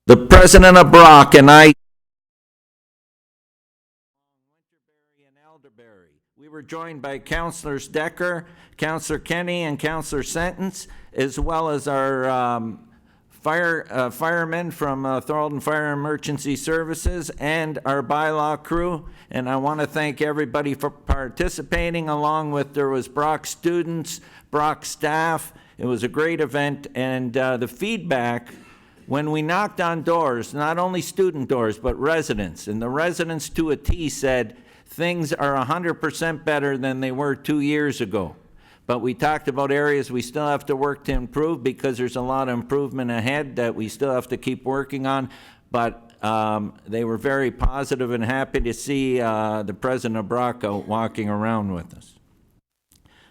The president of Brock and I, and Elderberry. We were joined by Councilors Decker, Councilor Kenny, and Councilor Sentence, as well as our firemen from Thorold and Fire Emergency Services and our bylaw crew. And I want to thank everybody for participating, along with there was Brock students, Brock staff. It was a great event, and the feedback when we knocked on doors, not only student doors, but residents, and the residents to a T said things are 100% better than they were 2 years ago. But we talked about areas we still have to work to improve, because there's a lot of improvement ahead that we still have to keep working on. But they were very positive and happy to see the president of Brock out walking around with us.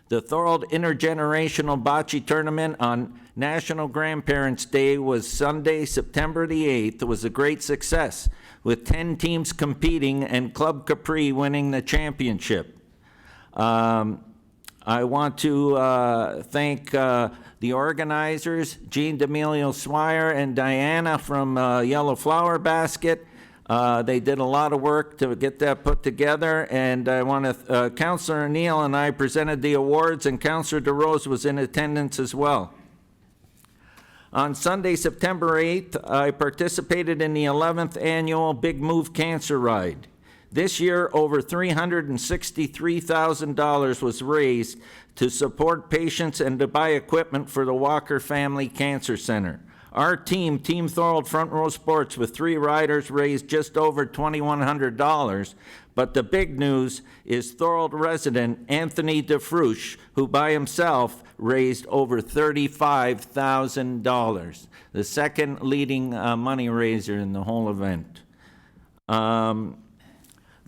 The Thorold Intergenerational Bocce Tournament on National Grandparents' Day was Sunday, September the 8th. It was a great success, with 10 teams competing and Club Capri winning the championship. I want to thank the organizers, Jean D'Amelio Swire and Diana from Yellow Flower Basket. They did a lot of work to get that put together, and I want to, Councilor Neal and I presented the awards, and Councilor DeRose was in attendance as well. On Sunday, September 8th, I participated in the 11th annual Big Move Cancer Ride. This year, over $363,000 was raised to support patients and to buy equipment for the Walker Family Cancer Center. Our team, Team Thorold Front Row Sports, with 3 riders, raised just over $2,100. But the big news is Thorold resident Anthony DeFrush, who by himself raised over $35,000, the second leading money raiser in the whole event. The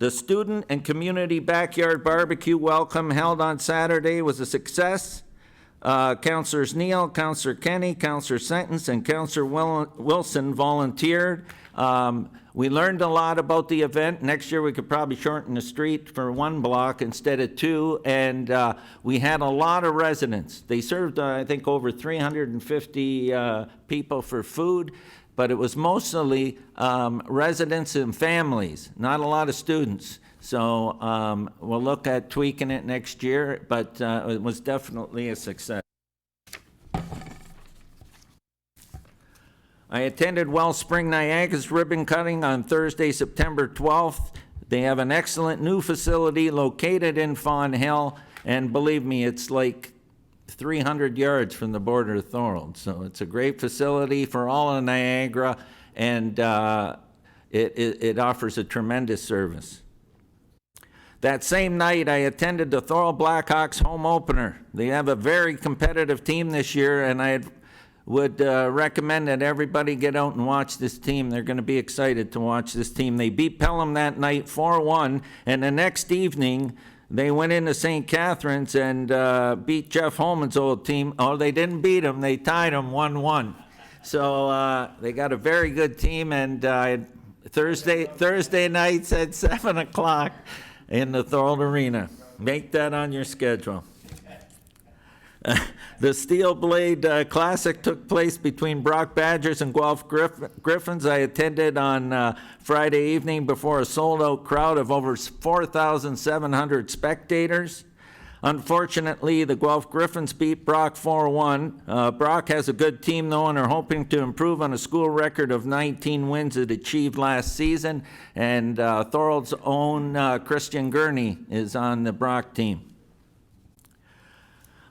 student and community backyard barbecue welcome held on Saturday was a success. Councilors Neal, Councilor Kenny, Councilor Sentence, and Councilor Wilson volunteered. We learned a lot about the event. Next year we could probably shorten the street for 1 block instead of 2, and we had a lot of residents. They served, I think, over 350 people for food, but it was mostly residents and families, not a lot of students. So we'll look at tweaking it next year, but it was definitely a success. I attended Wellspring Niagara's ribbon cutting on Thursday, September 12th. They have an excellent new facility located in Fawn Hill, and believe me, it's like 300 yards from the border of Thorold. So it's a great facility for all of Niagara, and it offers a tremendous service. That same night, I attended the Thorold Blackhawks home opener. They have a very competitive team this year, and I would recommend that everybody get out and watch this team. They're going to be excited to watch this team. They beat Pelham that night 4-1, and the next evening, they went into St. Catharines and beat Jeff Holman's old team. Oh, they didn't beat them. They tied them 1-1. So they got a very good team, and Thursday nights at 7 o'clock in the Thorold Arena. Make that on your schedule. The Steel Blade Classic took place between Brock Badgers and Guelph Griffins. I attended on Friday evening before a sold-out crowd of over 4,700 spectators. Unfortunately, the Guelph Griffins beat Brock 4-1. Brock has a good team, though, and are hoping to improve on a school record of 19 wins it achieved last season. And Thorold's own Christian Gurney is on the Brock team.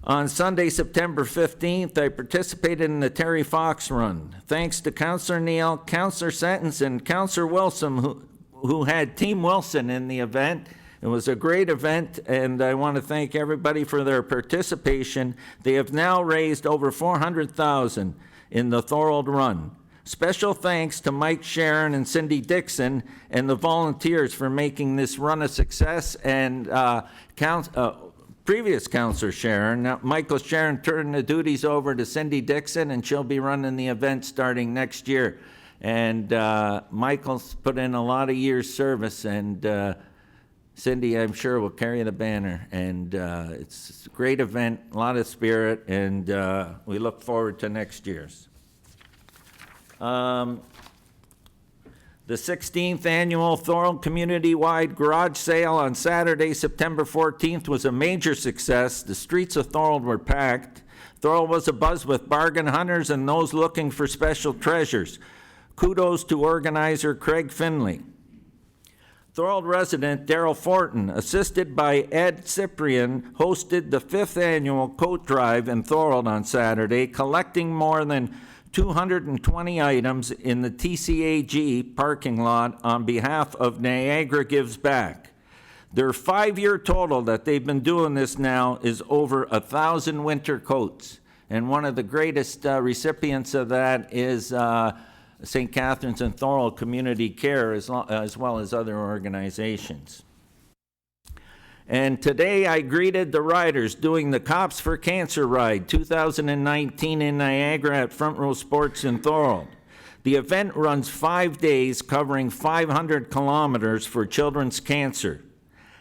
On Sunday, September 15th, I participated in the Terry Fox Run. Thanks to Councilor Neal, Councilor Sentence, and Councilor Wilson, who had Team Wilson in the event. It was a great event, and I want to thank everybody for their participation. They have now raised over $400,000 in the Thorold Run. Special thanks to Mike Sharon and Cindy Dixon and the volunteers for making this run a success, and previous Councilor Sharon. Now, Michael Sharon turned the duties over to Cindy Dixon, and she'll be running the event starting next year. And Michael's put in a lot of years' service, and Cindy, I'm sure, will carry the banner. And it's a great event, a lot of spirit, and we look forward to next year's. The 16th annual Thorold community-wide garage sale on Saturday, September 14th was a major success. The streets of Thorold were packed. Thorold was abuzz with bargain hunters and those looking for special treasures. Kudos to organizer Craig Finley. Thorold resident Daryl Fortin, assisted by Ed Cyprian, hosted the 5th annual coat drive in Thorold on Saturday, collecting more than 220 items in the TCAG parking lot on behalf of Niagara Gives Back. Their 5-year total that they've been doing this now is over 1,000 winter coats. And one of the greatest recipients of that is St. Catharines and Thorold Community Care, as well as other organizations. And today I greeted the riders doing the Cops for Cancer Ride 2019 in Niagara at Front Row Sports in Thorold. The event runs 5 days, covering 500 kilometers for children's cancer.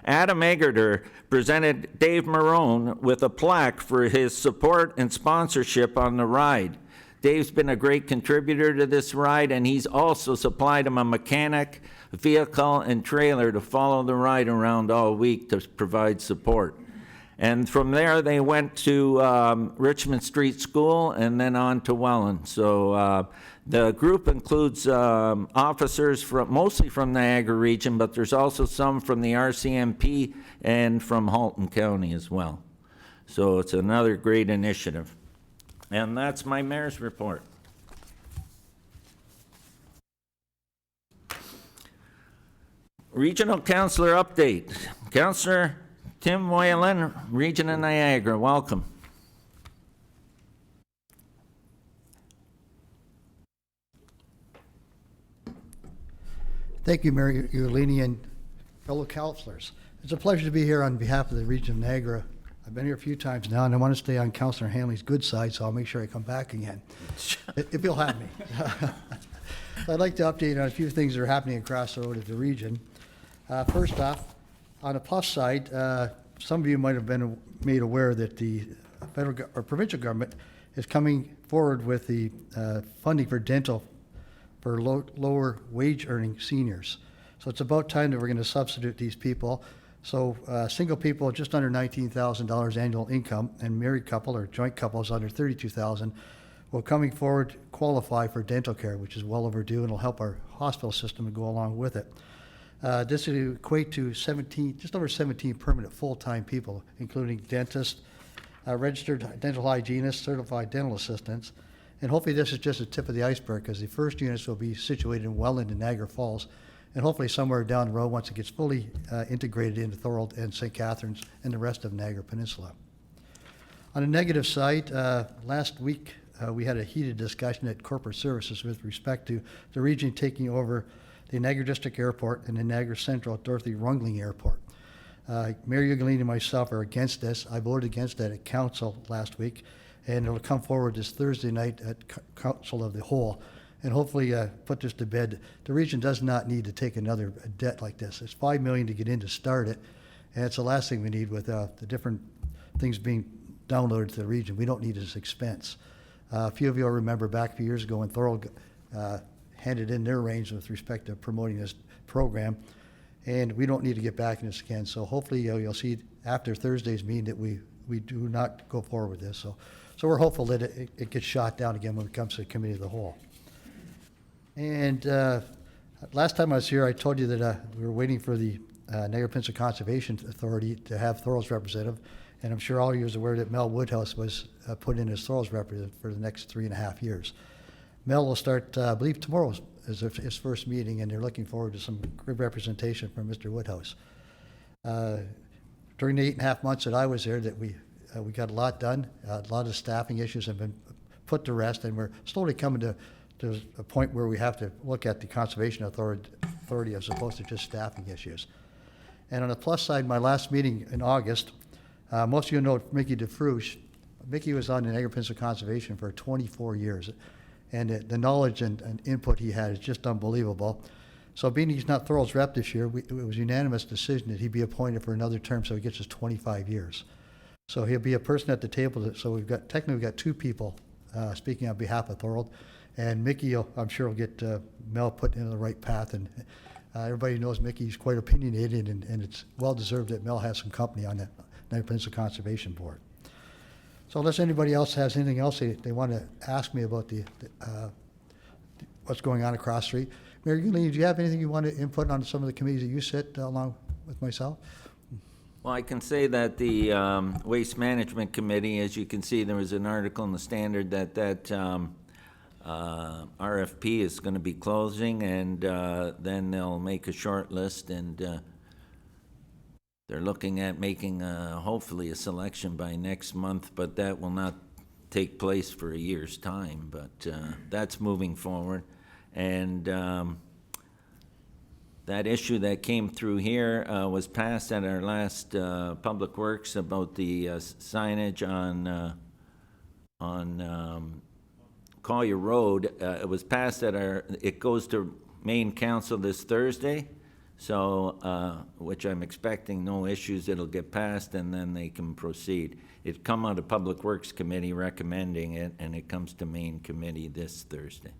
Adam Egerter presented Dave Marone with a plaque for his support and sponsorship on the ride. Dave's been a great contributor to this ride, and he's also supplied him a mechanic, vehicle, and trailer to follow the ride around all week to provide support. And from there, they went to Richmond Street School and then on to Welland. So the group includes officers mostly from Niagara region, but there's also some from the RCMP and from Halton County as well. So it's another great initiative. And that's my mayor's report. Regional Councillor update. Councillor Tim Whalen, Region of Niagara, welcome. Thank you, Mayor Iuliani and fellow councillors. It's a pleasure to be here on behalf of the Region of Niagara. I've been here a few times now, and I want to stay on Councillor Hanley's good side, so I'll make sure I come back again, if you'll have me. I'd like to update on a few things that are happening across the road of the region. First off, on the plus side, some of you might have been made aware that the federal or provincial government is coming forward with the funding for dental for lower wage earning seniors. So it's about time that we're going to substitute these people. So single people just under $19,000 annual income and married couple or joint couples under $32,000 will coming forward qualify for dental care, which is well overdue and will help our hospital system to go along with it. This will equate to just over 17 permanent full-time people, including dentists, registered dental hygienists, certified dental assistants, and hopefully this is just the tip of the iceberg because the first units will be situated in Welland and Niagara Falls, and hopefully somewhere down the road once it gets fully integrated into Thorold and St. Catharines and the rest of Niagara Peninsula. On the negative side, last week we had a heated discussion at Corporate Services with respect to the region taking over the Niagara District Airport and the Niagara Central Dorothy Rungling Airport. Mayor Iuliani and myself are against this. I voted against that at Council last week, and it'll come forward this Thursday night at Council of the Whole, and hopefully put this to bed. The region does not need to take another debt like this. It's $5 million to get in to start it, and it's the last thing we need with the different things being downloaded to the region. We don't need this expense. A few of you will remember back a few years ago when Thorold handed in their reins with respect to promoting this program, and we don't need to get back in this again. So hopefully you'll see after Thursday's meeting that we do not go forward with this. So we're hopeful that it gets shot down again when it comes to the Committee of the Whole. And last time I was here, I told you that we were waiting for the Niagara Peninsula Conservation Authority to have Thorold's representative, and I'm sure all of you are aware that Mel Woodhouse was put in as Thorold's representative for the next 3.5 years. Mel will start, I believe tomorrow is his first meeting, and they're looking forward to some good representation from Mr. Woodhouse. During the 8.5 months that I was there, that we got a lot done. A lot of staffing issues have been put to rest, and we're slowly coming to a point where we have to look at the Conservation Authority as opposed to just staffing issues. And on the plus side, my last meeting in August, most of you know Mickey DeFruge. Mickey was on the Niagara Peninsula Conservation for 24 years. And the knowledge and input he had is just unbelievable. So being he's not Thorold's rep this year, it was a unanimous decision that he be appointed for another term so he gets his 25 years. So he'll be a person at the table. So we've got two people speaking on behalf of Thorold. And Mickey, I'm sure, will get Mel put in the right path. And everybody knows Mickey's quite opinionated, and it's well deserved that Mel has some company on that Niagara Peninsula Conservation Board. So unless anybody else has anything else they want to ask me about what's going on across the street. Mayor Gullini, do you have anything you want to input on some of the committees that you sit along with myself? Well, I can say that the Waste Management Committee, as you can see, there was an article in the Standard that RFP is going to be closing, and then they'll make a short list, and they're looking at making hopefully a selection by next month, but that will not take place for a year's time, but that's moving forward. And that issue that came through here was passed at our last Public Works about the signage on Collier Road. It was passed at it goes to Main Council this Thursday, so, which I'm expecting no issues, it'll get passed and then they can proceed. It come out of Public Works Committee recommending it, and it comes to Main Committee this Thursday.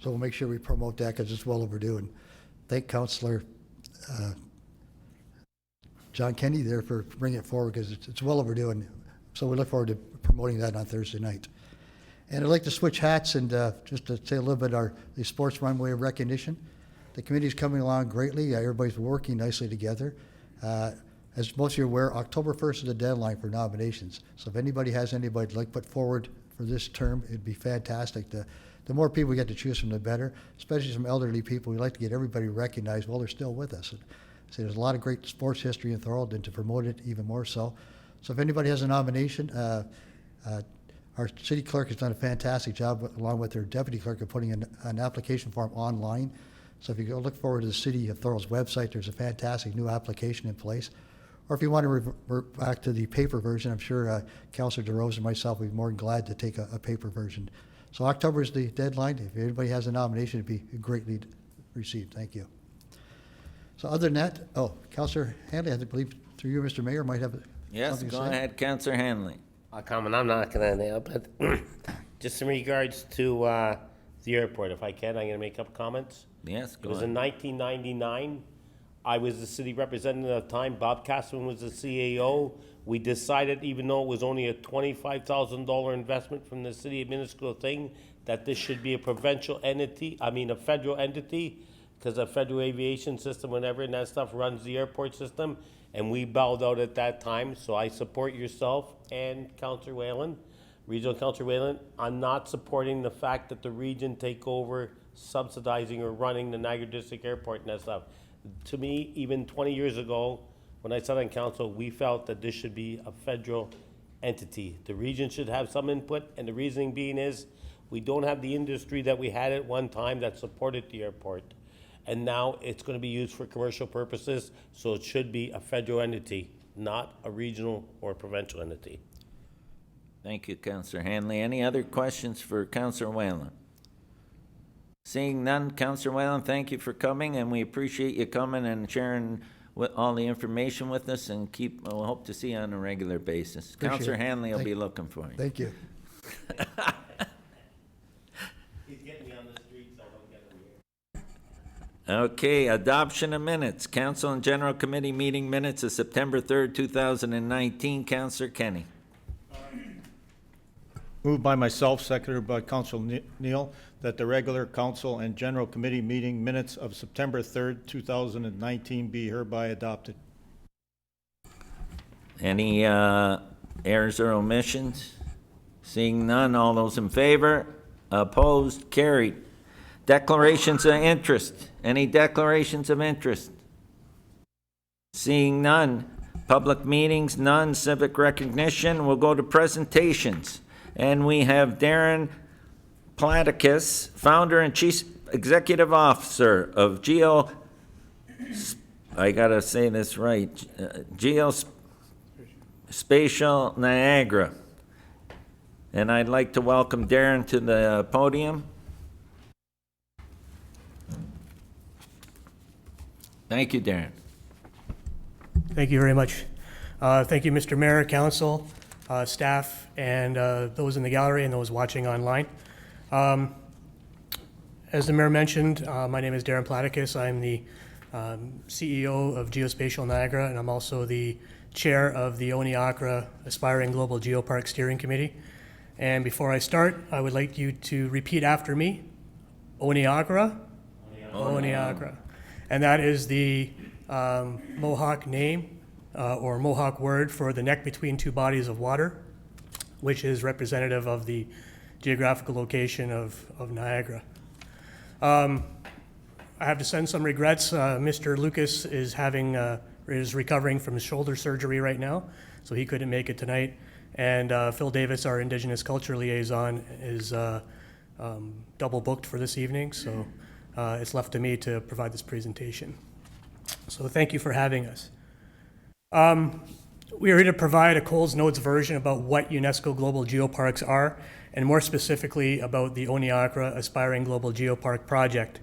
So we'll make sure we promote that because it's well overdue. And thank Councillor John Kenny there for bringing it forward because it's well overdue. And so we look forward to promoting that on Thursday night. And I'd like to switch hats and just to say a little bit the sports runway of recognition. The committee's coming along greatly. Everybody's working nicely together. As most of you are aware, October 1st is the deadline for nominations. So if anybody has anybody to like put forward for this term, it'd be fantastic. The more people we get to choose from, the better, especially some elderly people. We like to get everybody recognized while they're still with us. So there's a lot of great sports history in Thorold, and to promote it even more so. So if anybody has a nomination, our city clerk has done a fantastic job, along with her deputy clerk, of putting an application form online. So if you go look forward to the City of Thorold's website, there's a fantastic new application in place. Or if you want to revert back to the paper version, I'm sure Councillor DeRose and myself would be more than glad to take a paper version. So October is the deadline. If anybody has a nomination, it'd be greatly received. Thank you. So other than that, Councillor Hanley, I believe through you, Mr. Mayor, might have Yes, something to go say. ahead, Councillor Hanley. I'll comment. I'm not going to nail, but just in regards to the airport, if I can, I'm going to make up comments. Yes, It go was in ahead. 1999. I was the city representative at the time. Bob Castleman was the CAO. We decided, even though it was only a $25,000 investment from the city of minuscule thing, that this should be a provincial entity, a federal entity, because the federal aviation system, whenever, and that stuff runs the airport system, and we bowed out at that time. So I support yourself and Councillor Whalen, Regional Councillor Whalen. I'm not supporting the fact that the region take over subsidizing or running the Niagara District Airport and that stuff. To me, even 20 years ago, when I sat on council, we felt that this should be a federal entity. The region should have some input, and the reasoning being is we don't have the industry that we had at one time that supported the airport. And now it's going to be used for commercial purposes, so it should be a federal entity, not a regional or provincial entity. Thank you, Councillor Hanley. Any other questions for Councillor Whalen? Seeing none, Councillor Whalen, thank you for coming, and we appreciate you coming and sharing all the information with us, and we'll hope to see you on a regular basis. Appreciate Councillor it. Hanley will be looking for you. Thank you. He's getting me on the streets, I don't get him here. Okay, adoption of minutes. Council and General Committee meeting minutes of September 3rd, 2019. Councillor Kenny. Moved by myself, seconded by Council Neal, that the regular council and general committee meeting minutes of September 3rd, 2019 be hereby adopted. Any errors or omissions? Seeing none, all those in favor? Opposed? Carried. Declarations of interest. Any declarations of interest? Seeing none. Public meetings, none. Civic recognition. We'll go to presentations. And we have Darren Platicus, founder and chief executive officer of I gotta say this right, Geospatial Niagara. And I'd like to welcome Darren to the podium. Thank you, Darren. Thank you very much. Thank you, Mr. Mayor, Council, staff, and those in the gallery and those watching online. As the mayor mentioned, my name is Darren Platicus. I'm the CEO of Geospatial Niagara, and I'm also the chair of the Oniakra Aspiring Global Geopark Steering Committee. And before I start, I would like you to repeat after me. Oniakra? Oniakra. And that is the Mohawk name or Mohawk word for the neck between two bodies of water, which is representative of the geographical location of Niagara. I have to send some regrets. Mr. Lucas is recovering from shoulder surgery right now, so he couldn't make it tonight. And Phil Davis, our Indigenous Culture Liaison, is double booked for this evening, so it's left to me to provide this presentation. So thank you for having us. We are here to provide a Coles Notes version about what UNESCO Global Geoparks are, and more specifically about the Oniakra Aspiring Global Geopark project.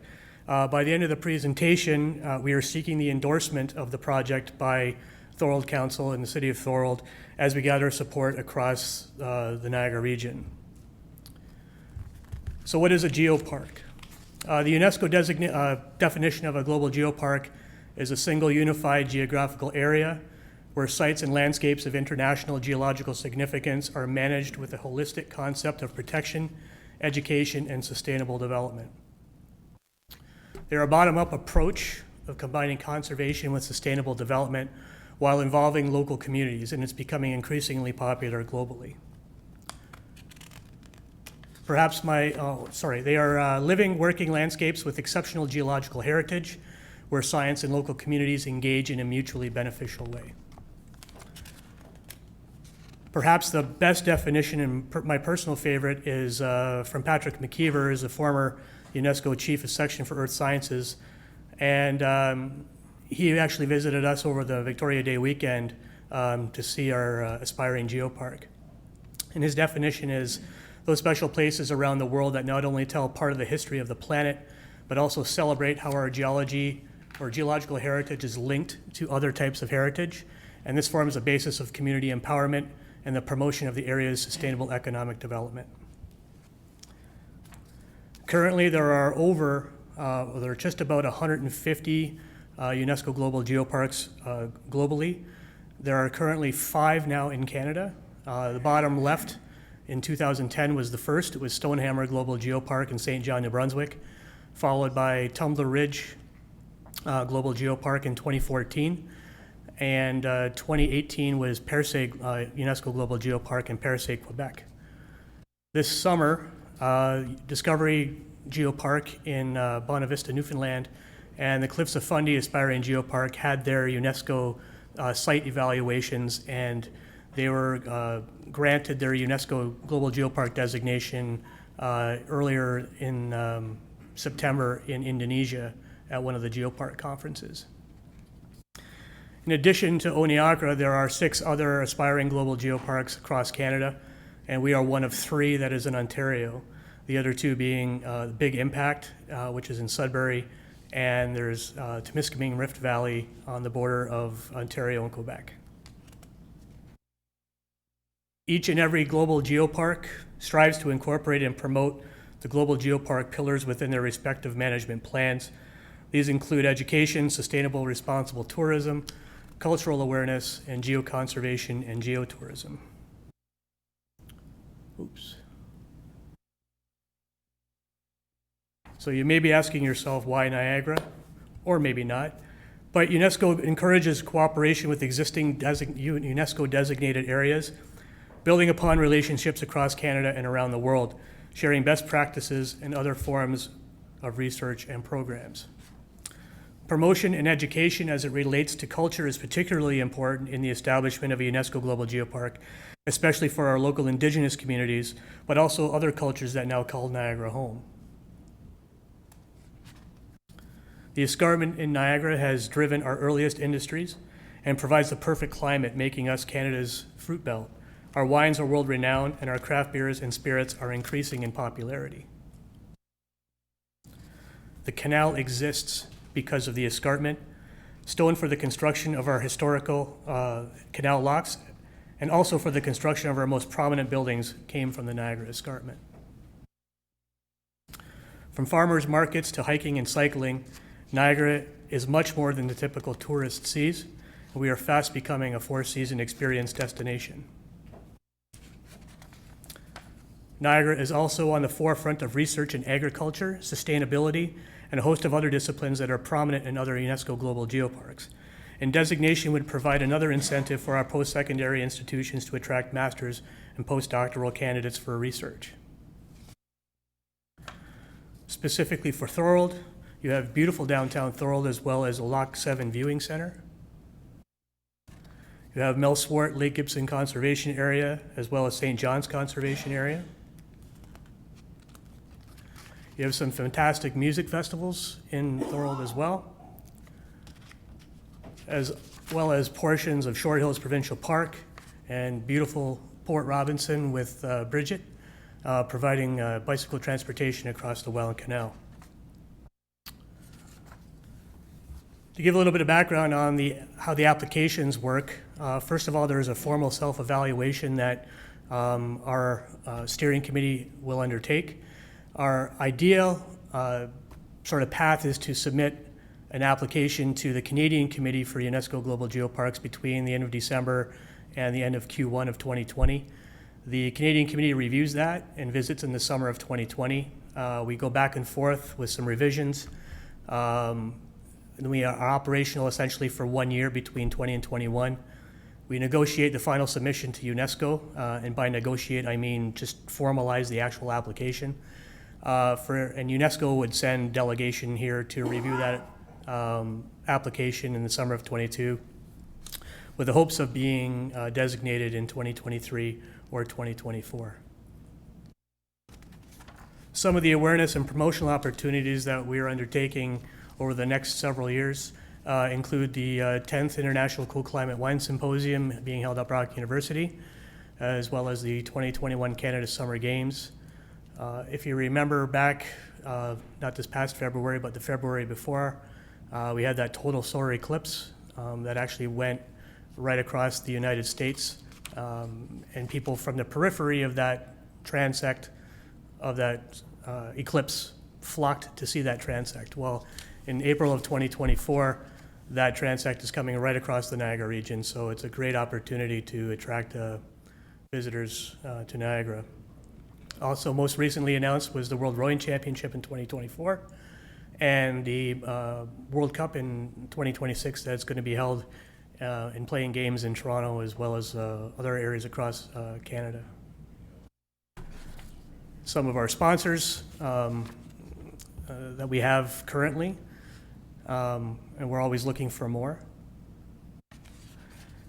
By the end of the presentation, we are seeking the endorsement of the project by Thorold Council in the city of Thorold as we gather support across the Niagara region. So what is a geopark? The UNESCO definition of a global geopark is a single unified geographical area where sites and landscapes of international geological significance are managed with a holistic concept of protection, education, and sustainable development. They're a bottom-up approach of combining conservation with sustainable development while involving local communities, and it's becoming increasingly popular globally. They are living, working landscapes with exceptional geological heritage where science and local communities engage in a mutually beneficial way. Perhaps the best definition, and my personal favorite, is from Patrick McKeever, who's a former UNESCO Chief of Section for Earth Sciences. And he actually visited us over the Victoria Day weekend to see our aspiring geopark. And his definition is those special places around the world that not only tell part of the history of the planet, but also celebrate how our geology or geological heritage is linked to other types of heritage. And this forms a basis of community empowerment and the promotion of the area's sustainable economic development. Currently, there are just about 150 UNESCO Global Geoparks globally. There are currently 5 now in Canada. The bottom left in 2010 was the first. It was Stonehammer Global Geopark in St. John, New Brunswick, followed by Tumbler Ridge Global Geopark in 2014. And 2018 was Percé UNESCO Global Geopark in Percé, Quebec. This summer, Discovery Geopark in Bonavista, Newfoundland, and the Cliffs of Fundy Aspiring Geopark had their UNESCO site evaluations, and they were granted their UNESCO Global Geopark designation earlier in September in Indonesia at one of the geopark conferences. In addition to Oniakra, there are 6 other aspiring global geoparks across Canada, and we are one of 3 that is in Ontario. The other 2 being Big Impact, which is in Sudbury, and there's Temiskaming Rift Valley on the border of Ontario and Quebec. Each and every global geopark strives to incorporate and promote the global geopark pillars within their respective management plans. These include education, sustainable responsible tourism, cultural awareness, and geoconservation and geotourism. Oops. So you may be asking yourself, why Niagara? Or maybe not. But UNESCO encourages cooperation with existing UNESCO designated areas, building upon relationships across Canada and around the world, sharing best practices and other forms of research and programs. Promotion and education as it relates to culture is particularly important in the establishment of a UNESCO Global Geopark, especially for our local Indigenous communities, but also other cultures that now call Niagara home. The escarpment in Niagara has driven our earliest industries and provides the perfect climate, making us Canada's fruit belt. Our wines are world-renowned, and our craft beers and spirits are increasing in popularity. The canal exists because of the escarpment, stone for the construction of our historical canal locks, and also for the construction of our most prominent buildings came from the Niagara escarpment. From farmers markets to hiking and cycling, Niagara is much more than the typical tourist sees, and we are fast becoming a four-season experience destination. Niagara is also on the forefront of research in agriculture, sustainability, and a host of other disciplines that are prominent in other UNESCO Global Geoparks. And designation would provide another incentive for our post-secondary institutions to attract master's and postdoctoral candidates for research. Specifically for Thorold, you have beautiful downtown Thorold as well as a Loch 7 viewing center. You have Mel Swart Lake Gibson Conservation Area as well as St. John's Conservation Area. You have some fantastic music festivals in Thorold as well as portions of Short Hills Provincial Park and beautiful Port Robinson with Bridget, providing bicycle transportation across the Welland Canal. To give a little bit of background on how the applications work, first of all, there is a formal self-evaluation that our steering committee will undertake. Our ideal sort of path is to submit an application to the Canadian Committee for UNESCO Global Geoparks between the end of December and the end of Q1 of 2020. The Canadian Committee reviews that and visits in the summer of 2020. We go back and forth with some revisions. And we are operational essentially for 1 year between 20 and 21. We negotiate the final submission to UNESCO, and by negotiate I mean just formalize the actual application. And UNESCO would send delegation here to review that application in the summer of 22 with the hopes of being designated in 2023 or 2024. Some of the awareness and promotional opportunities that we are undertaking over the next several years include the 10th International Cool Climate Wine Symposium being held at Brock University, as well as the 2021 Canada Summer Games. If you remember back, not this past February, but the February before, we had that total solar eclipse that actually went right across the United States, and people from the periphery of that transect, of that eclipse, flocked to see that transect. Well, in April of 2024, that transect is coming right across the Niagara region, so it's a great opportunity to attract visitors to Niagara. Also, most recently announced was the World Rowing Championship in 2024 and the World Cup in 2026 that's going to be held in playing games in Toronto as well as other areas across Canada. Some of our sponsors that we have currently, and we're always looking for more.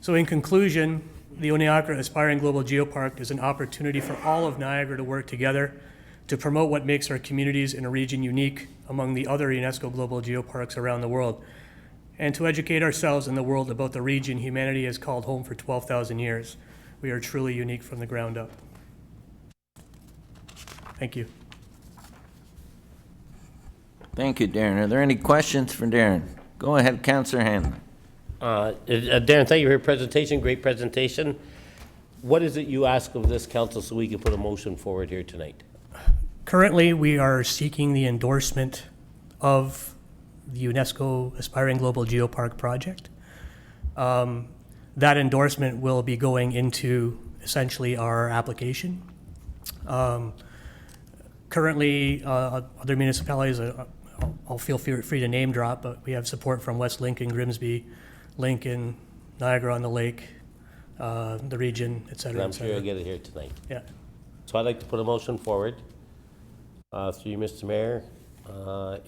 So in conclusion, the Oniakra Aspiring Global Geopark is an opportunity for all of Niagara to work together to promote what makes our communities in a region unique among the other UNESCO Global Geoparks around the world, and to educate ourselves and the world about the region humanity has called home for 12,000 years. We are truly unique from the ground up. Thank you. Thank you, Darren. Are there any questions for Darren? Go ahead, Councillor Hanlon. Darren, thank you for your presentation, great presentation. What is it you ask of this council so we can put a motion forward here tonight? Currently, we are seeking the endorsement of the UNESCO Aspiring Global Geopark project. That endorsement will be going into essentially our application. Currently, other municipalities, I'll feel free to name drop, but we have support from West Lincoln, Grimsby, Lincoln, Niagara-on-the-Lake, the region, et cetera, I'm et sure cetera. you'll get it here tonight. Yeah. So I'd like to put a motion forward through you, Mr. Mayor,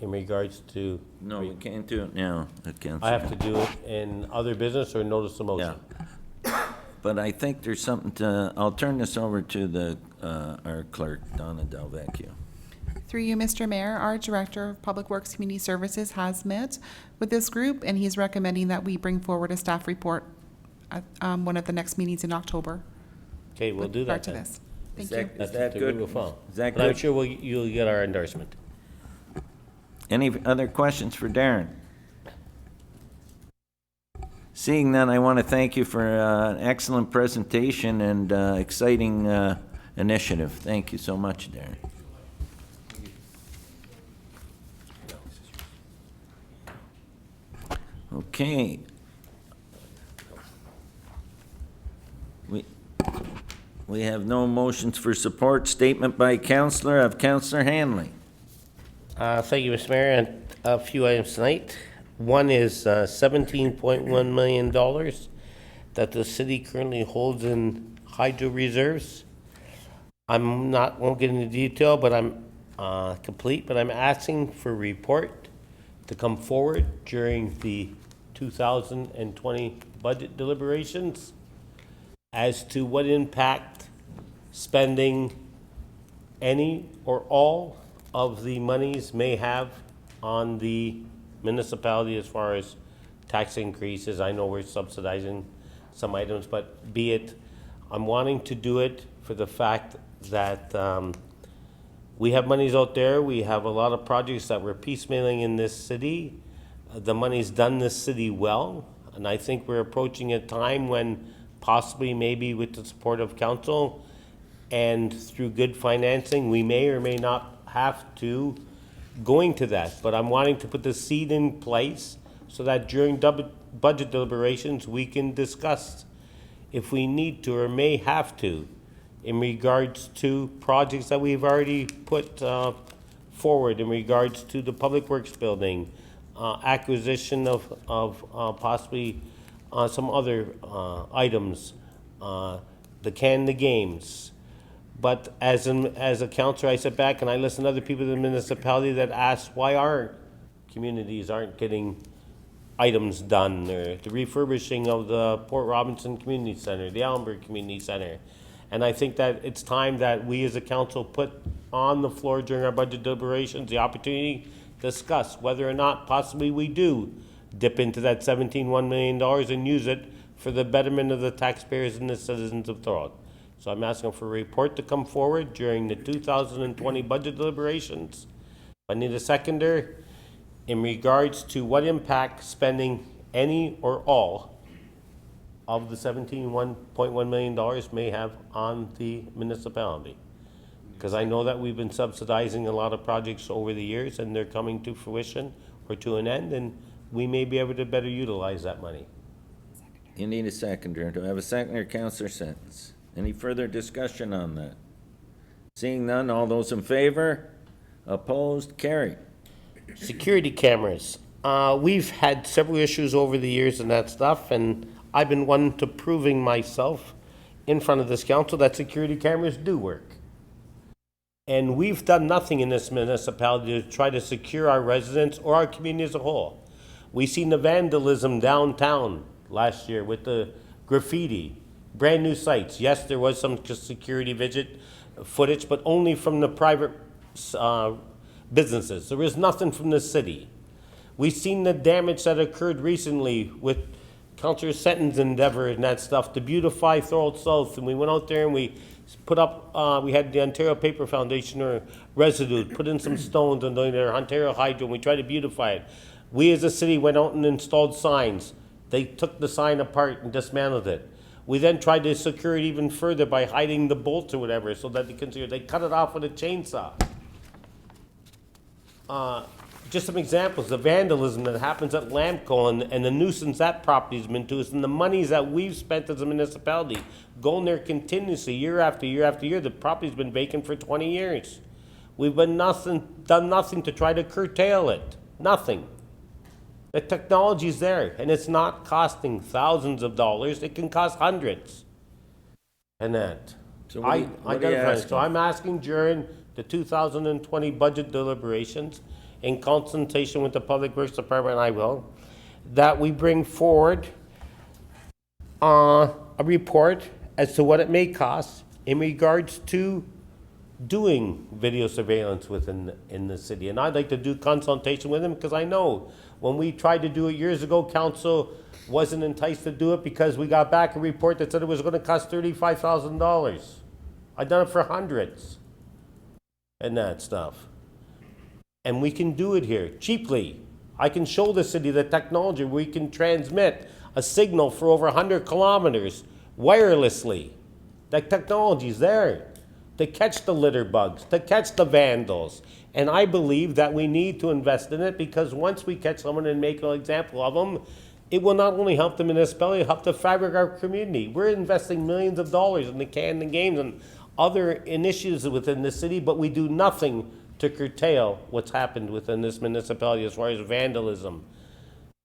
in regards to... No, we can't do it now, Councillor. I have to do it in other business or notice of motion? Yeah. But I think there's something to, I'll turn this over to our clerk, Donna Delvecchio. Through you, Mr. Mayor, our Director of Public Works Community Services has met with this group, and he's recommending that we bring forward a staff report at one of the next meetings in October. Okay, we'll with do regard that to then. this. Thank Is you. that- Is that good? Is that But I'm good? sure you'll get our endorsement. Any other questions for Darren? Seeing none, I want to thank you for an excellent presentation and exciting initiative. Thank you so much, Darren. Okay. We have no motions for support. Statement by Councillor of Councillor Hanley. Thank you, Mr. Mayor, and a few items tonight. One is $17.1 million that the city currently holds in hydro reserves. Won't get into detail, but I'm complete, but I'm asking for a report to come forward during the 2020 budget deliberations as to what impact spending any or all of the monies may have on the municipality as far as tax increases. I know we're subsidizing some items, but be it, I'm wanting to do it for the fact that we have monies out there. We have a lot of projects that we're piecemealing in this city. The money's done this city well, and I think we're approaching a time when possibly, maybe with the support of council and through good financing, we may or may not have to going to that. But I'm wanting to put the seed in place so that during budget deliberations, we can discuss if we need to or may have to in regards to projects that we've already put forward in regards to the Public Works building, acquisition of possibly some other items, the games. But as a councillor, I sit back and I listen to other people in the municipality that ask why our communities aren't getting items done, or the refurbishing of the Port Robinson Community Center, the Allenburg Community Center. And I think that it's time that we as a council put on the floor during our budget deliberations the opportunity to discuss whether or not possibly we do dip into that $17.1 million and use it for the betterment of the taxpayers and the citizens of Thorold. So I'm asking for a report to come forward during the 2020 budget deliberations. I need a seconder in regards to what impact spending any or all of the $17.1 million may have on the municipality. Because I know that we've been subsidizing a lot of projects over the years and they're coming to fruition or to an end, and we may be able to better utilize that money. You need a seconder. Do I have a seconder, Councillor Sentence? Any further discussion on that? Seeing none, all those in favor? Opposed? Carried. Security cameras. We've had several issues over the years and that stuff, and I've been one to proving myself in front of this council that security cameras do work. And we've done nothing in this municipality to try to secure our residents or our community as a whole. We've seen the vandalism downtown last year with the graffiti, brand new sites. Yes, there was some security footage, but only from the private businesses. There was nothing from the city. We've seen the damage that occurred recently with Councillor Senton's endeavor and that stuff to beautify Thorold South. And we went out there and we put up, we had the Ontario Paper Foundation or residue, put in some stones and their Ontario Hydro, and we tried to beautify it. We as a city went out and installed signs. They took the sign apart and dismantled it. We then tried to secure it even further by hiding the bolts or whatever so that they cut it off with a chainsaw. Just some examples, the vandalism that happens at Lamco and the nuisance that property's been to us, and the monies that we've spent as a municipality going there continuously year after year after year. The property's been vacant for 20 years. We've done nothing to try to curtail it. Nothing. The technology's there, and it's not costing thousands of dollars. It can cost hundreds. And that. So what are you asking? So I'm asking during the 2020 budget deliberations, in consultation with the Public Works Department, I will, that we bring forward a report as to what it may cost in regards to doing video surveillance in the city. And I'd like to do consultation with them because I know when we tried to do it years ago, council wasn't enticed to do it because we got back a report that said it was going to cost $35,000. I've done it for hundreds and that stuff. And we can do it here cheaply. I can show the city the technology where we can transmit a signal for over 100 kilometers wirelessly. That technology's there to catch the litter bugs, to catch the vandals, And I believe that we need to invest in it, because once we catch someone and make an example of them, it will not only help the municipality, it'll help the fabric of our community. We're investing millions of dollars in the Canada Games and other initiatives within the city, but we do nothing to curtail what's happened within this municipality as far as vandalism.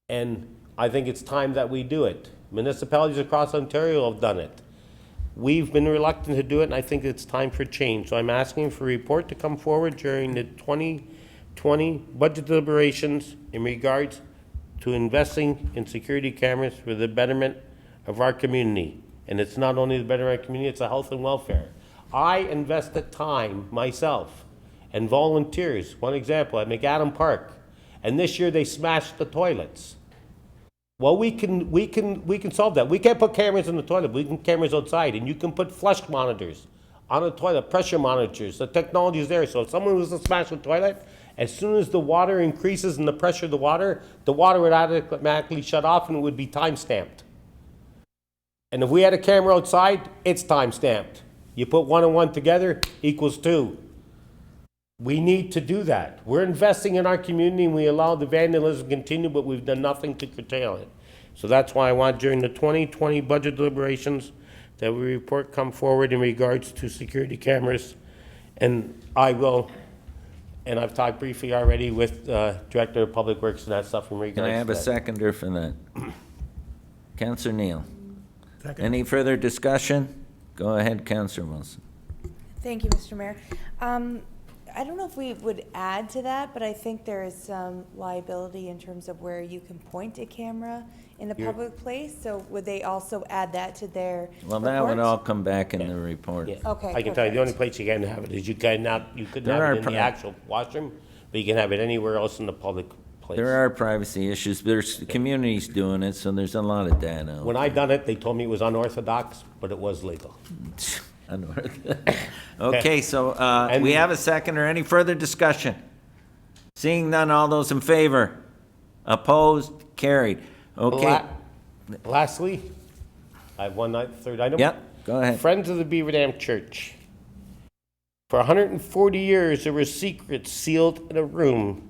And I think it's time that we do it. Municipalities across Ontario have done it. We've been reluctant to do it, and I think it's time for change. So I'm asking for a report to come forward during the 2020 budget deliberations in regards to investing in security cameras for the betterment of our community. And it's not only the betterment of our community, it's the health and welfare. I invested time myself and volunteers. One example, at McAdam Park. And this year they smashed the toilets. Well, we can solve that. We can't put cameras in the toilet, but we can cameras outside, and you can put flush monitors on the toilet, pressure monitors. The technology is there. So if someone was to smash the toilet, as soon as the water increases in the pressure of the water would automatically shut off and it would be time-stamped. And if we had a camera outside, it's time-stamped. You put 1 and 1 together, equals 2. We need to do that. We're investing in our community and we allow the vandalism to continue, but we've done nothing to curtail it. So that's why I want during the 2020 budget deliberations that we report come forward in regards to security cameras. And I will, and I've talked briefly already with Director of Public Works and that stuff in regards to that. Can I have a seconder for that? Councillor Neal. Any further discussion? Go ahead, Councillor Wilson. Thank you, Mr. Mayor. I don't know if we would add to that, but I think there is some liability in terms of where you can point a camera in a public place. So would they also add that to their Well, that would report? all come back in the report. Yeah. Okay, I can tell you, the only perfect. place you can have it is you couldn't have There it in are the actual washroom, but you can have it anywhere else in the public place. There are privacy issues. There's communities doing it, so there's a lot of data. When I done it, they told me it was unorthodox, but it was legal. Okay, so And- we have a second or any further discussion? Seeing none, all those in favor? Opposed? Carried. Okay. Lastly, I have third item. Yep, go ahead. Friends of the Beaver Dam Church. For 140 years, there were secrets sealed in a room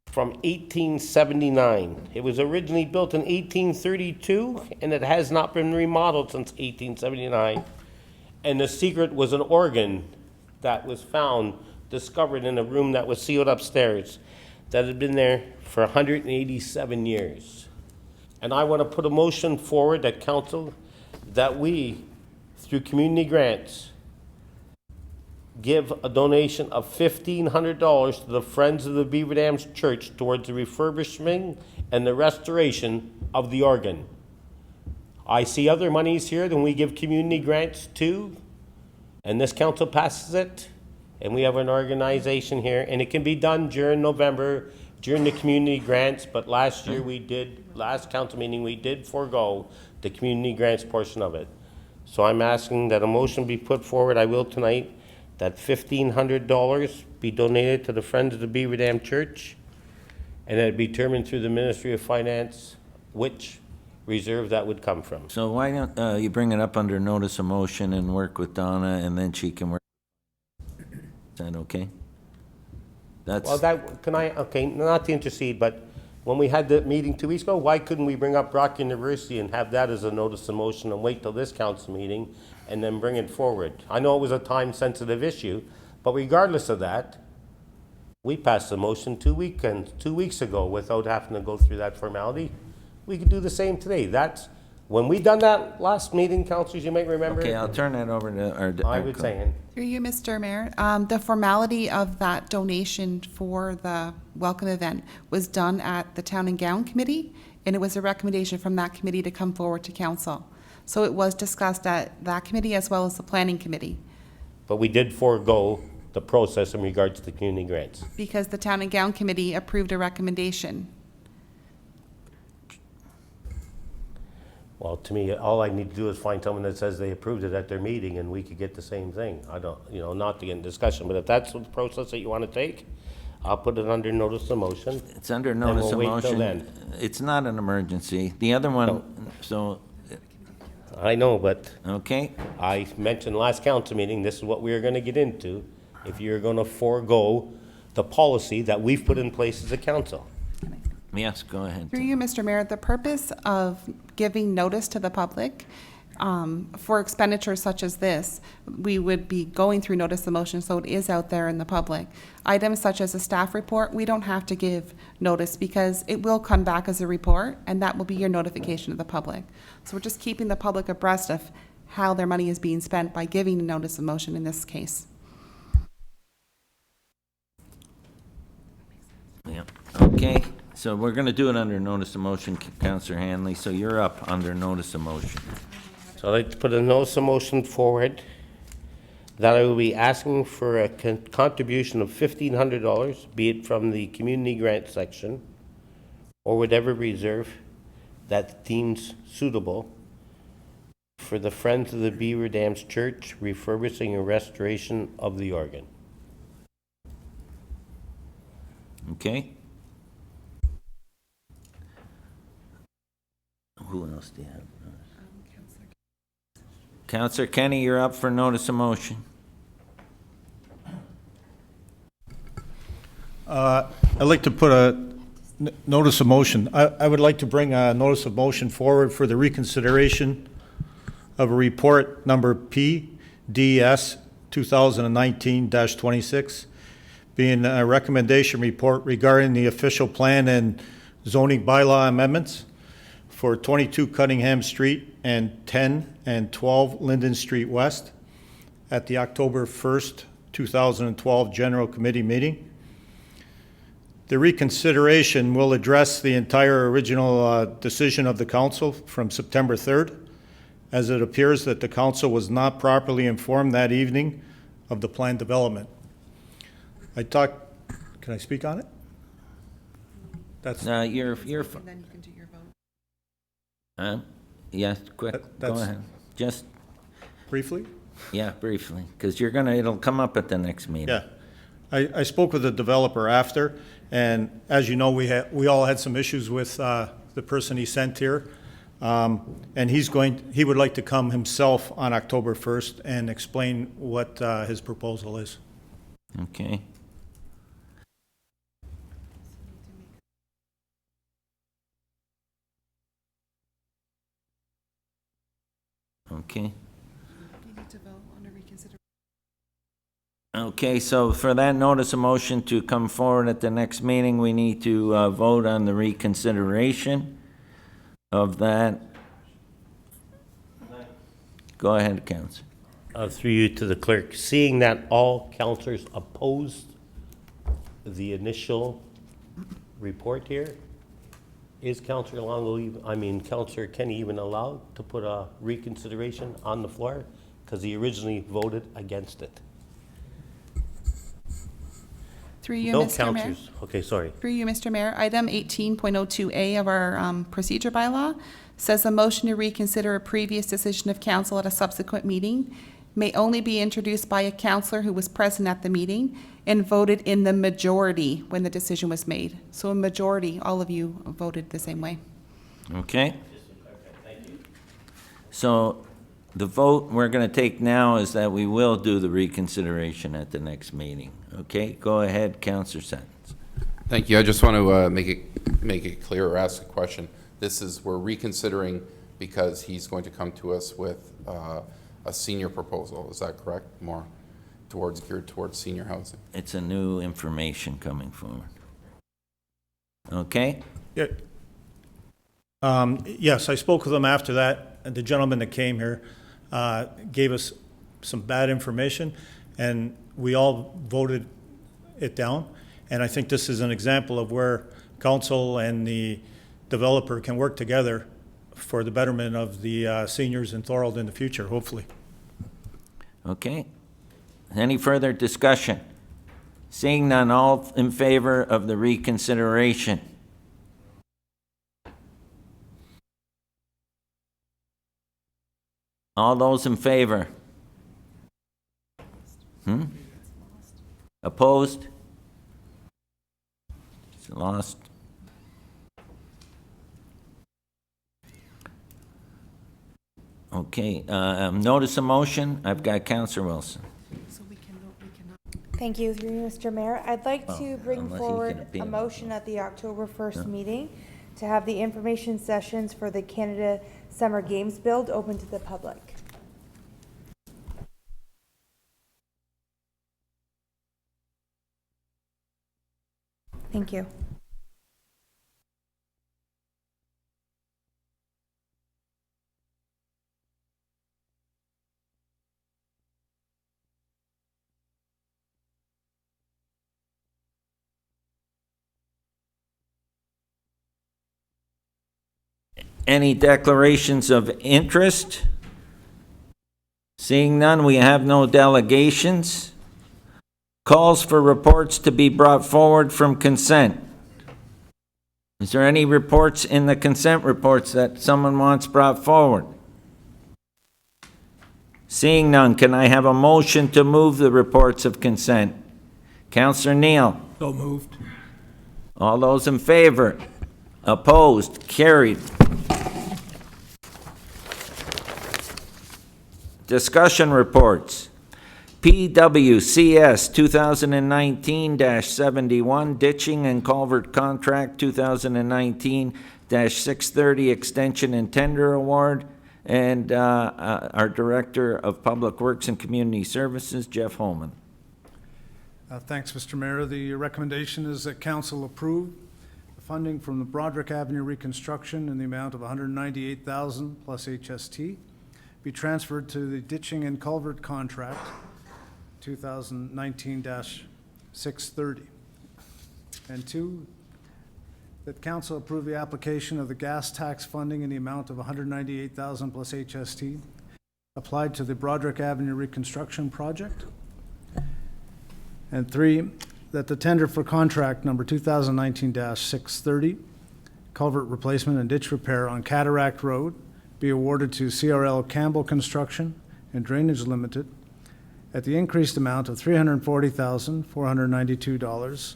from 1879. It was originally built in 1832, and it has not been remodeled since 1879. And the secret was an organ that was found, discovered in a room that was sealed upstairs, that had been there for 187 years. And I want to put a motion forward at council that we, through community grants, give a donation of $1,500 to the Friends of the Beaver Dams Church towards the refurbishment and the restoration of the organ. I see other monies here than we give community grants to, and this council passes it, and we have an organization here, and it can be done during November, during the community grants, but last council meeting, we did forego the community grants portion of it. So I'm asking that a motion be put forward, I will tonight, that $1,500 be donated to the Friends of the Beaver Dam Church, and that it be determined through the Ministry of Finance which reserve that would come from. So why don't you bring it up under notice of motion and work with Donna, and then she can work? Is that okay? That's, Okay, not to intercede, but when we had the meeting 2 weeks ago, why couldn't we bring up Brock University and have that as a notice of motion and wait till this council meeting and then bring it forward? I know it was a time-sensitive issue, but regardless of that, we passed the motion 2 weeks ago without having to go through that formality. We could do the same today. That's, when we done that last meeting, councilors, you might remember. okay, I'll turn that over to our. I was saying, Through you, Mr. Mayor, the formality of that donation for the welcome event was done at the Town and Gown Committee, and it was a recommendation from that committee to come forward to council. So it was discussed at that committee as well as the planning committee, but we did forego the process in regards to community grants. because the Town and Gown Committee approved a recommendation. Well, to me, all I need to do is find someone that says they approved it at their meeting and we could get the same thing. I don't, not to get in discussion, but if that's the process that you want to take, I'll put it under notice of motion. It's under And notice we'll of wait till motion. then. It's not an emergency. The other one, so, I know, but okay, I mentioned last council meeting, this is what we are going to get into. If you're going to forego the policy that we've put in place as a council. Yes, go ahead. Through you, Mr. Mayor, the purpose of giving notice to the public for expenditures such as this, we would be going through notice of motion, so it is out there in the public. Items such as a staff report, we don't have to give notice because it will come back as a report, and that will be your notification to the public. So we're just keeping the public abreast of how their money is being spent by giving a notice of motion in this case. Yeah, okay, so we're gonna do it under notice of motion, Counselor Hanley, so you're up under notice of motion. So I'd like to put a notice of motion forward that I will be asking for a contribution of $1,500, be it from the community grant section or whatever reserve that deems suitable, for the Friends of the Beaver Dams Church refurbishing and restoration of the organ. Okay? Who else do you have? Counselor Kenny, you're up for notice of motion. I'd like to put a notice of motion. I would like to bring a notice of motion forward for the reconsideration of a report number PDS 2019-26, being a recommendation report regarding the official plan and zoning bylaw amendments for 22 Cunningham Street and 10 and 12 Linden Street West at the October 1st, 2012 General Committee meeting. The reconsideration will address the entire original decision of the council from September 3rd, as it appears that the council was not properly informed that evening of the planned development. Can I speak on it? That's, You're, Then you can do your vote. yes, quick, go That's- ahead. Just, briefly? yeah, briefly, because it'll come up at the next meeting. Yeah. I spoke with the developer after, and as you know, we all had some issues with the person he sent here. And he would like to come himself on October 1st and explain what his proposal is. Okay. Okay. Okay, so for that notice of motion to come forward at the next meeting, we need to vote on the reconsideration of that. Go ahead, Counsel. Through you to the clerk, seeing that all councillors opposed the initial report here, is Councillor Councillor Kenny even allowed to put a reconsideration on the floor? Because he originally voted against it. Through you, No Mr. Mayor. councillors, okay, sorry. Through you, Mr. Mayor, item 18.02A of our procedure bylaw says a motion to reconsider a previous decision of council at a subsequent meeting may only be introduced by a councillor who was present at the meeting and voted in the majority when the decision was made. So a majority, all of you voted the same way. Okay? So the vote we're going to take now is that we will do the reconsideration at the next meeting. Okay? Go ahead, Councillor Sentence. Thank you. I just want to make it clear or ask a question. We're reconsidering because he's going to come to us with a senior proposal. Is that correct? More geared towards senior housing. It's a new information coming forward. Okay? Yeah. Yes, I spoke with him after that, and the gentleman that came here gave us some bad information, and we all voted it down. And I think this is an example of where council and the developer can work together for the betterment of the seniors in Thorold in the future, hopefully. Okay. Any further discussion? Seeing none, all in favor of the reconsideration? All those in favor? Opposed? It's lost. Okay, notice of motion, I've got Councillor Wilson. Thank you, through you, Mr. Mayor. I'd like to bring unless he can forward appeal. a motion at the October 1st meeting to have the information sessions for the Canada Summer Games build open to the public. Thank you. Any declarations of interest? Seeing none, we have no delegations. Calls for reports to be brought forward from consent. Is there any reports in the consent reports that someone wants brought forward? Seeing none, can I have a motion to move the reports of consent? Councillor Neal? So moved. All those in favor? Opposed? Carried. Discussion reports. PWCS 2019-71 Ditching and Culvert Contract 2019-630 Extension and Tender Award. And our Director of Public Works and Community Services, Jeff Holman. Thanks, Mr. Mayor. The recommendation is that council approve the funding from the Broderick Avenue reconstruction in the amount of $198,000 plus HST be transferred to the ditching and culvert contract 2019-630. And two, that council approve the application of the gas tax funding in the amount of $198,000 plus HST applied to the Broderick Avenue reconstruction project. And three, that the tender for contract number 2019-630, culvert replacement and ditch repair on Cataract Road, be awarded to CRL Campbell Construction and Drainage Limited at the increased amount of $340,492,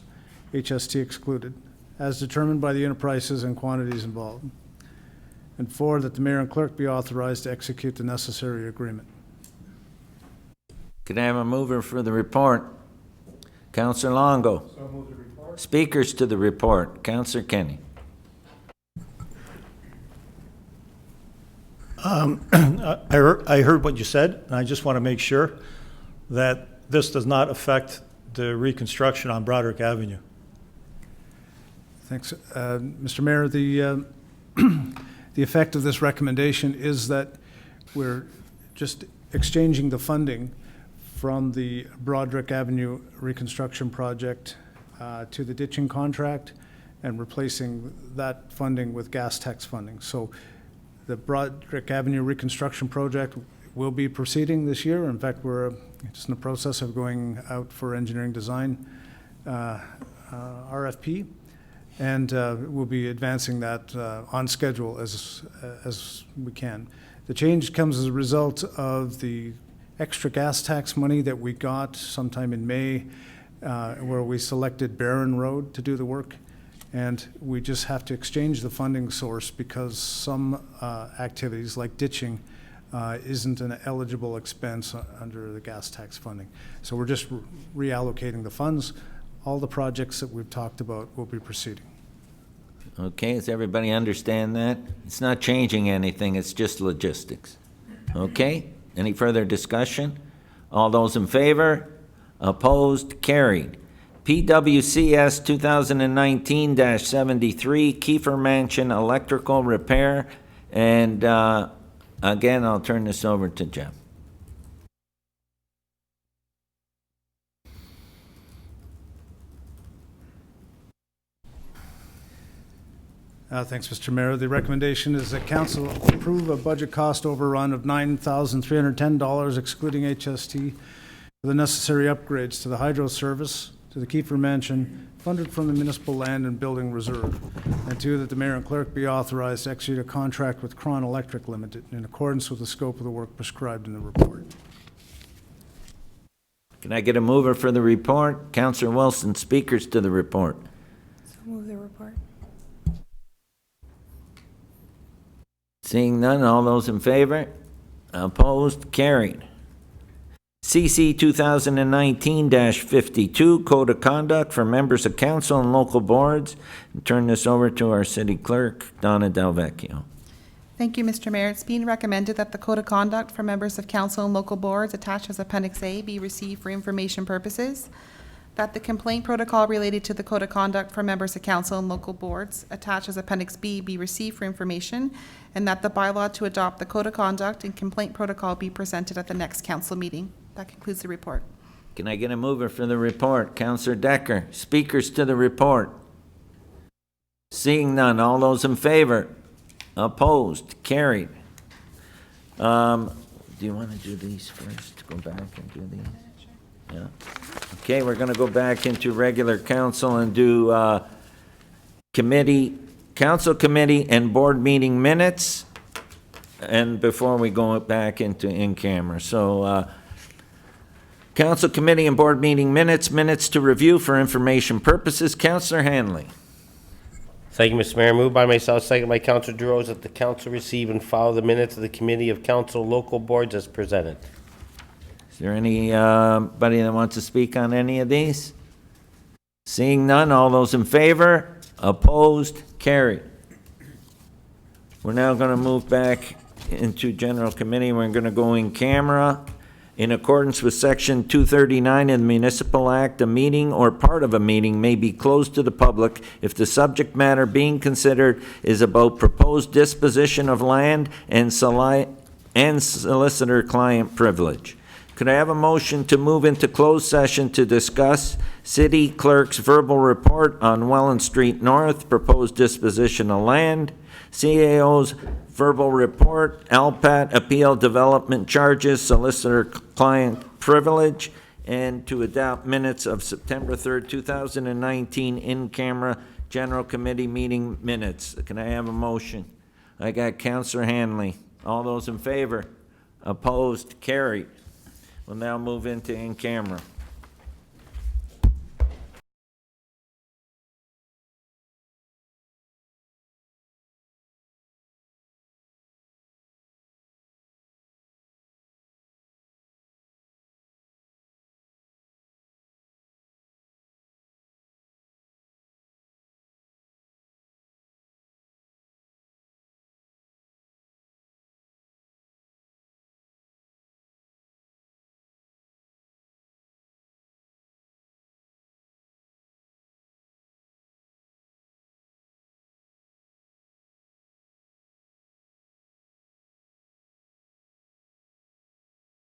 HST excluded, as determined by the unit prices and quantities involved. And four, that the mayor and clerk be authorized to execute the necessary agreement. Can I have a mover for the report? Councillor Longo. So move the report. Speakers to the report. Councillor Kenny. I heard what you said, and I just want to make sure that this does not affect the reconstruction on Broderick Avenue. Thanks. Mr. Mayor, the effect of this recommendation is that we're just exchanging the funding from the Broderick Avenue reconstruction project to the ditching contract and replacing that funding with gas tax funding. So the Broderick Avenue reconstruction project will be proceeding this year. In fact, we're just in the process of going out for engineering design RFP, and we'll be advancing that on schedule as we can. The change comes as a result of the extra gas tax money that we got sometime in May, where we selected Barron Road to do the work. And we just have to exchange the funding source because some activities like ditching isn't an eligible expense under the gas tax funding. So we're just reallocating the funds. All the projects that we've talked about will be proceeding. Okay, does everybody understand that? It's not changing anything, it's just logistics. Okay, any further discussion? All those in favor? Opposed? Carried. PWCS 2019-73 Kiefer Mansion Electrical Repair. And again, I'll turn this over to Jeff. Thanks, Mr. Mayor. The recommendation is that council approve a budget cost overrun of $9,310, excluding HST, for the necessary upgrades to the hydro service, to the Kiefer Mansion, funded from the Municipal Land and Building Reserve. And two, that the mayor and clerk be authorized to execute a contract with Cron Electric Limited in accordance with the scope of the work prescribed in the report. Can I get a mover for the report? Councillor Wilson, speakers to the report. So move the report. Seeing none, all those in favor? Opposed? Carried. CC 2019-52, Code of Conduct for Members of Council and Local Boards. Turn this over to our City Clerk, Donna Delvecchio. Thank you, Mr. Mayor. It's being recommended that the Code of Conduct for members of council and local boards attached as Appendix A be received for information purposes, that the complaint protocol related to the Code of Conduct for members of council and local boards attached as Appendix B be received for information, and that the bylaw to adopt the Code of Conduct and complaint protocol be presented at the next council meeting. That concludes the report. Can I get a mover for the report? Councillor Decker. Speakers to the report. Seeing none, all those in favor? Opposed? Carried. Do you want to do these first? Go back and do these? Yeah. Okay, we're going to go back into regular council and do council committee and board meeting minutes. And before we go back into in-camera. So, council committee and board meeting minutes to review for information purposes. Councillor Hanley. Thank you, Mr. Mayor. Moved by myself, second by Councilor DeRose, that the council receive and file the minutes of the Committee of Council Local Boards as presented. Is there anybody that wants to speak on any of these? Seeing none, all those in favor? Opposed? Carried. We're now going to move back into general committee. We're going to go in camera. In accordance with Section 239 of the Municipal Act, a meeting or part of a meeting may be closed to the public if the subject matter being considered is about proposed disposition of land and solicitor-client privilege. Could I have a motion to move into closed session to discuss City Clerk's verbal report on Welland Street North, proposed disposition of land, CAO's verbal report, LPAT appeal development charges, solicitor-client privilege, and to adopt minutes of September 3rd, 2019 in-camera general committee meeting minutes? Can I have a motion? I got Councillor Hanley. All those in favor? Opposed? Carried. We'll now move into in-camera.